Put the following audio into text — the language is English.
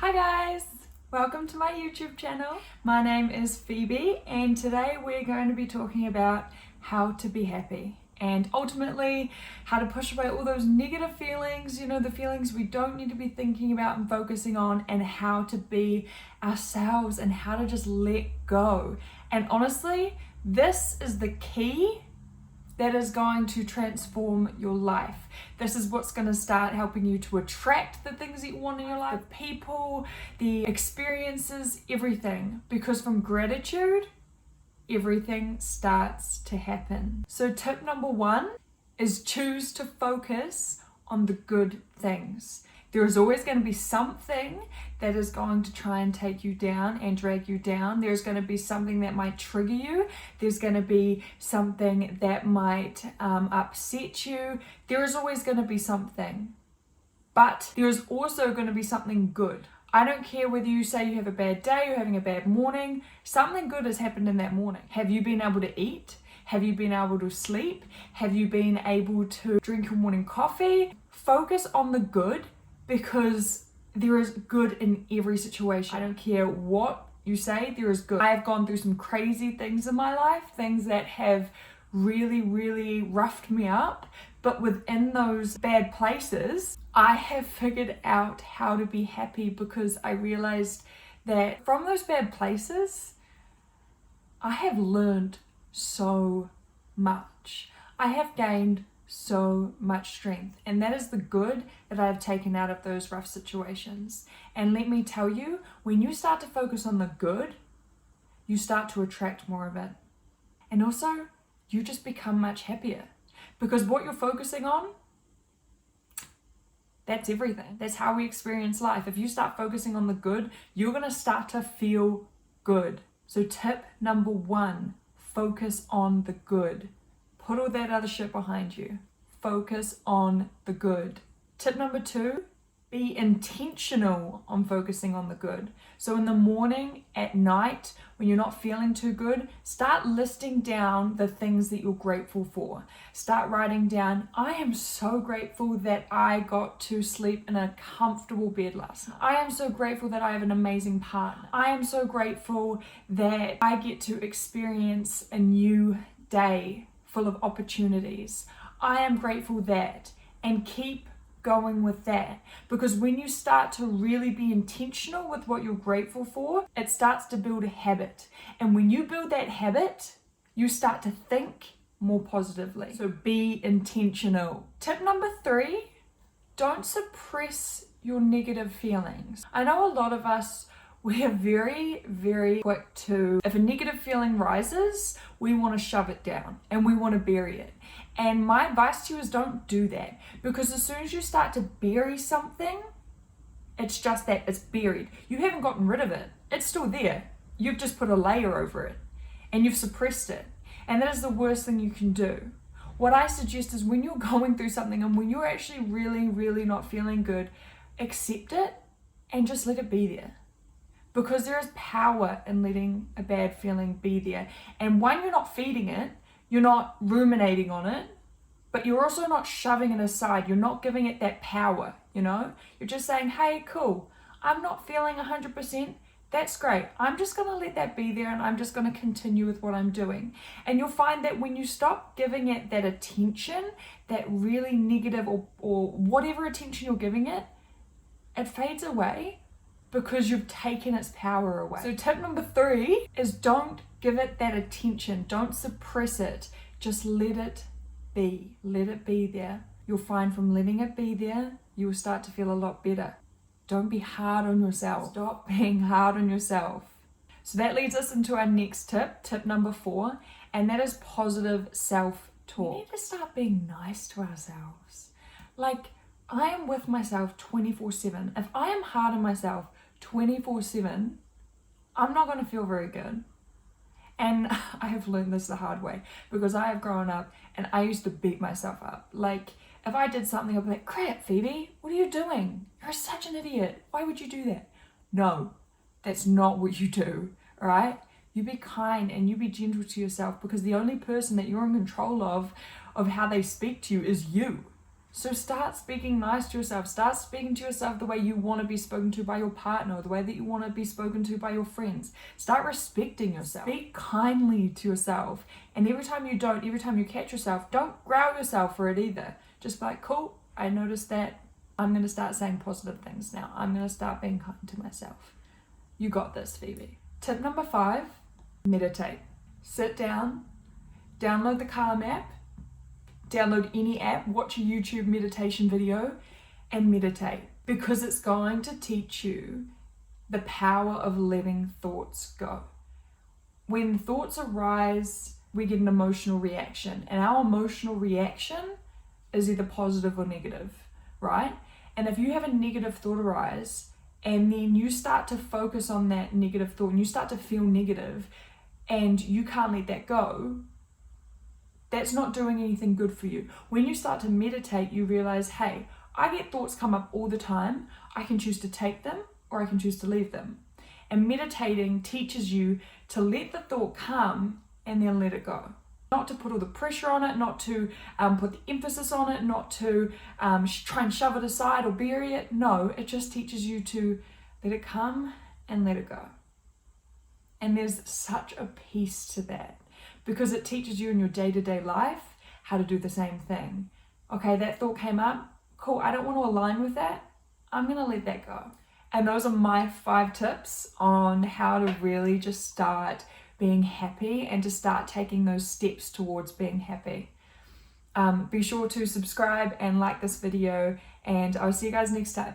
Hi guys! Welcome to my YouTube channel. My name is Phoebe and today we're going to be talking about how to be happy and ultimately how to push away all those negative feelings, the feelings we don't need to be thinking about and focusing on, and how to be ourselves and how to just let go. And honestly, this is the key that is going to transform your life. This is what's going to start helping you to attract the things that you want in your life, the people, the experiences, everything. Because from gratitude, everything starts to happen. So tip number 1 is choose to focus on the good things. There is always going to be something that is going to try and take you down and drag you down. There's going to be something that might trigger you. There's going to be something that might upset you. There is always going to be something. But there is also going to be something good. I don't care whether you say you have a bad day, you're having a bad morning, something good has happened in that morning. Have you been able to eat? Have you been able to sleep? Have you been able to drink your morning coffee? Focus on the good, because there is good in every situation. I don't care what you say, there is good. I have gone through some crazy things in my life, things that have really roughed me up, but within those bad places, I have figured out how to be happy, because I realized that from those bad places, I have learned so much. I have gained so much strength, and that is the good that I have taken out of those rough situations. And let me tell you, when you start to focus on the good, you start to attract more of it, and also you just become much happier, because what you're focusing on, that's everything. That's how we experience life. If you start focusing on the good, you're going to start to feel good. So tip number 1, focus on the good. Put all that other shit behind you. Focus on the good. Tip number 2, be intentional on focusing on the good. So in the morning, at night, when you're not feeling too good, start listing down the things that you're grateful for. Start writing down, I am so grateful that I got to sleep in a comfortable bed last night. I am so grateful that I have an amazing partner. I am so grateful that I get to experience a new day full of opportunities. I am grateful that, and keep going with that, because when you start to really be intentional with what you're grateful for, it starts to build a habit. And when you build that habit, you start to think more positively. So be intentional. Tip number 3, don't suppress your negative feelings. I know a lot of us, we are very quick to, if a negative feeling rises, we want to shove it down and we want to bury it. And my advice to you is don't do that, because as soon as you start to bury something, it's just that, it's buried. You haven't gotten rid of it. It's still there. You've just put a layer over it and you've suppressed it. And that is the worst thing you can do. What I suggest is, when you're going through something and when you're actually really not feeling good, accept it and just let it be there. Because there is power in letting a bad feeling be there. And when you're not feeding it, you're not ruminating on it, but you're also not shoving it aside. You're not giving it that power, You're just saying, hey, cool, I'm not feeling 100%. That's great. I'm just going to let that be there, and I'm just going to continue with what I'm doing. And you'll find that when you stop giving it that attention, that really negative or whatever attention you're giving it, it fades away, because you've taken its power away. So tip number 3 is, don't give it that attention. Don't suppress it. Just let it be. Let it be there. You'll find from letting it be there, you will start to feel a lot better. Don't be hard on yourself. Stop being hard on yourself. So that leads us into our next tip number 4, and that is positive self-talk. We need to start being nice to ourselves. Like, I am with myself 24/7. If I am hard on myself 24/7, I'm not going to feel very good. And I have learned this the hard way, because I have grown up and I used to beat myself up. Like, if I did something, I'd be like, crap, Phoebe, what are you doing? You're such an idiot. Why would you do that? No, that's not what you do, all right? You be kind and you be gentle to yourself, because the only person that you're in control of how they speak to you is you. So start speaking nice to yourself. Start speaking to yourself the way you want to be spoken to by your partner, the way that you want to be spoken to by your friends. Start respecting yourself. Speak kindly to yourself. And every time you catch yourself, don't growl yourself for it either. Just be like, cool, I noticed that. I'm going to start saying positive things now. I'm going to start being kind to myself. You got this, Phoebe. Tip number 5, meditate. Sit down, download the Calm app, download any app, watch a YouTube meditation video, and meditate, because it's going to teach you the power of letting thoughts go. When thoughts arise, we get an emotional reaction, and our emotional reaction is either positive or negative, right? And if you have a negative thought arise, and then you start to focus on that negative thought, and you start to feel negative, and you can't let that go, that's not doing anything good for you. When you start to meditate, you realize, hey, I get thoughts come up all the time. I can choose to take them or I can choose to leave them. And meditating teaches you to let the thought come and then let it go. Not to put all the pressure on it, not to put the emphasis on it, not to try and shove it aside or bury it. No, it just teaches you to let it come and let it go. And there's such a peace to that, because it teaches you in your day-to-day life how to do the same thing. Okay, that thought came up. Cool, I don't want to align with that. I'm going to let that go. And those are my 5 tips on how to really just start being happy and to start taking those steps towards being happy. Be sure to subscribe and like this video, and I'll see you guys next time.